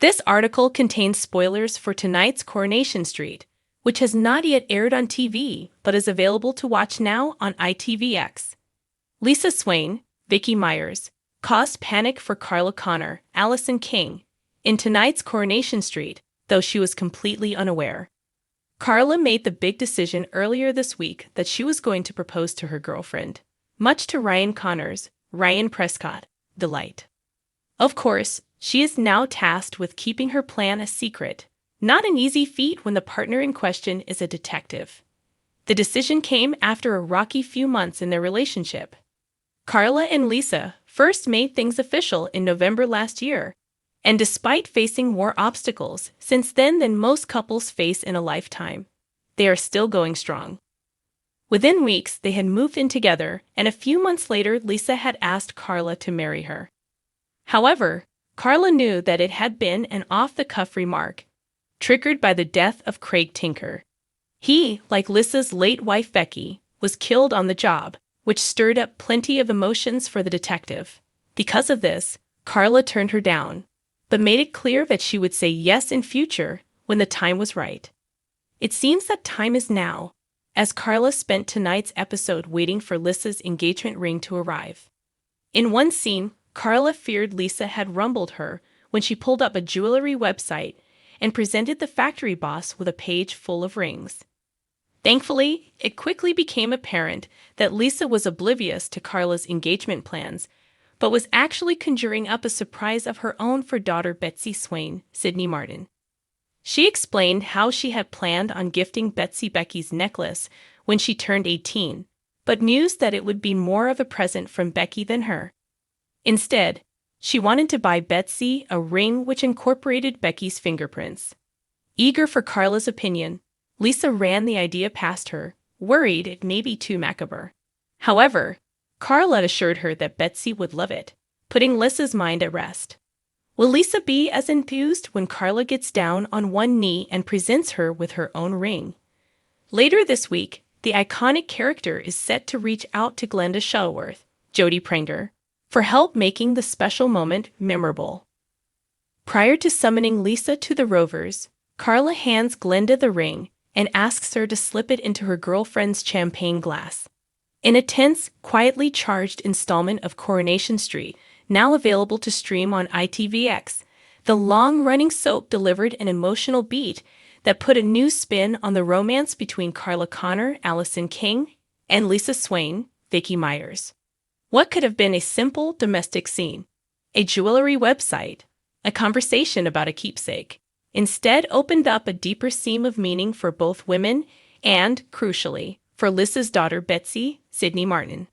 This article contains spoilers for tonight's Coronation Street, which has not yet aired on TV but is available to watch now on ITVX. Lisa Swain, Vicky Myers, caused panic for Carla Connor, Alison King, in tonight's Coronation Street, though she was completely unaware. Carla made the big decision earlier this week that she was going to propose to her girlfriend, much to Ryan Connor's, Ryan Prescott, delight. Of course, she is now tasked with keeping her plan a secret, not an easy feat when the partner in question is a detective. The decision came after a rocky few months in their relationship. Carla and Lisa first made things official in November last year, and despite facing more obstacles since then than most couples face in a lifetime, they are still going strong. Within weeks, they had moved in together, and a few months later, Lisa had asked Carla to marry her. However, Carla knew that it had been an off-the-cuff remark, triggered by the death of Craig Tinker. He, like Lisa's late wife Becky, was killed on the job, which stirred up plenty of emotions for the detective. Because of this, Carla turned her down, but made it clear that she would say yes in future when the time was right. It seems that time is now, as Carla spent tonight's episode waiting for Lisa's engagement ring to arrive. In one scene, Carla feared Lisa had rumbled her when she pulled up a jewelry website and presented the factory boss with a page full of rings. Thankfully, it quickly became apparent that Lisa was oblivious to Carla's engagement plans, but was actually conjuring up a surprise of her own for daughter Betsy Swain, Sidney Martin. She explained how she had planned on gifting Betsy Becky's necklace when she turned 18, but mused that it would be more of a present from Becky than her. Instead, she wanted to buy Betsy a ring which incorporated Becky's fingerprints. Eager for Carla's opinion, Lisa ran the idea past her, worried it may be too macabre. However, Carla assured her that Betsy would love it, putting Lisa's mind at rest. Will Lisa be as enthused when Carla gets down on one knee and presents her with her own ring? Later this week, the iconic character is set to reach out to Glenda Shuttleworth, Jodie Pranger, for help making the special moment memorable. Prior to summoning Lisa to the Rovers, Carla hands Glenda the ring and asks her to slip it into her girlfriend's champagne glass. In a tense, quietly charged installment of Coronation Street, now available to stream on ITVX, the long-running soap delivered an emotional beat that put a new spin on the romance between Carla Connor, Alison King, and Lisa Swain, Vicky Myers. What could have been a simple domestic scene, a jewelry website, a conversation about a keepsake, instead opened up a deeper seam of meaning for both women and, crucially, for Lisa's daughter Betsy, Sidney Martin.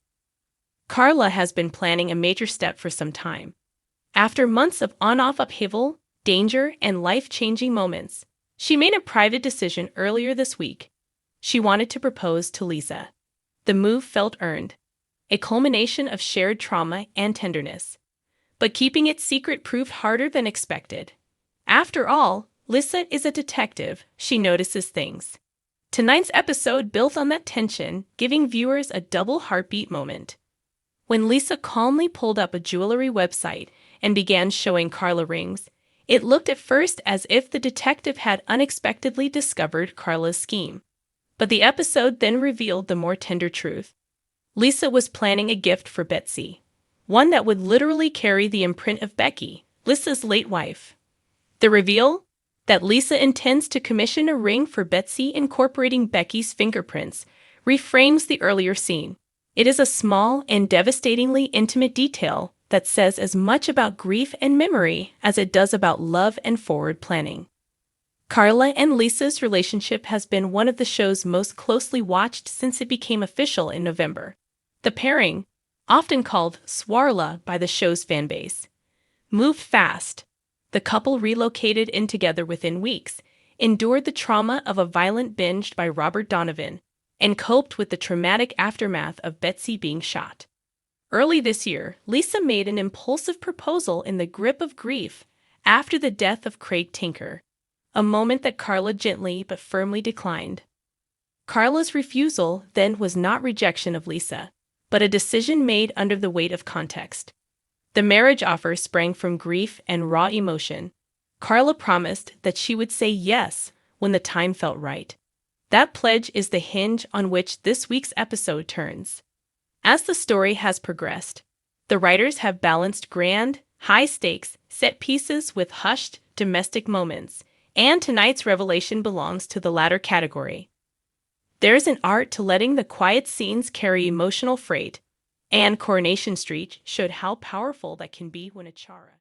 Carla has been planning a major step for some time. After months of on-off upheaval, danger, and life-changing moments, she made a private decision earlier this week. She wanted to propose to Lisa. The move felt earned, a culmination of shared trauma and tenderness. But keeping it secret proved harder than expected. After all, Lisa is a detective. She notices things. Tonight's episode built on that tension, giving viewers a double heartbeat moment. When Lisa calmly pulled up a jewelry website and began showing Carla rings, it looked at first as if the detective had unexpectedly discovered Carla's scheme. But the episode then revealed the more tender truth. Lisa was planning a gift for Betsy, one that would literally carry the imprint of Becky, Lisa's late wife. The reveal? That Lisa intends to commission a ring for Betsy incorporating Becky's fingerprints reframes the earlier scene. It is a small and devastatingly intimate detail that says as much about grief and memory as it does about love and forward planning. Carla and Lisa's relationship has been one of the show's most closely watched since it became official in November. The pairing, often called Swarla by the show's fanbase, moved fast. The couple relocated in together within weeks, endured the trauma of a violent binge by Robert Donovan, and coped with the traumatic aftermath of Betsy being shot. Early this year, Lisa made an impulsive proposal in the grip of grief after the death of Craig Tinker, a moment that Carla gently but firmly declined. Carla's refusal then was not rejection of Lisa, but a decision made under the weight of context. The marriage offer sprang from grief and raw emotion. Carla promised that she would say yes when the time felt right. That pledge is the hinge on which this week's episode turns. As the story has progressed, the writers have balanced grand, high-stakes set pieces with hushed, domestic moments, and tonight's revelation belongs to the latter category. There's an art to letting the quiet scenes carry emotional freight, and Coronation Street showed how powerful that can be when a chara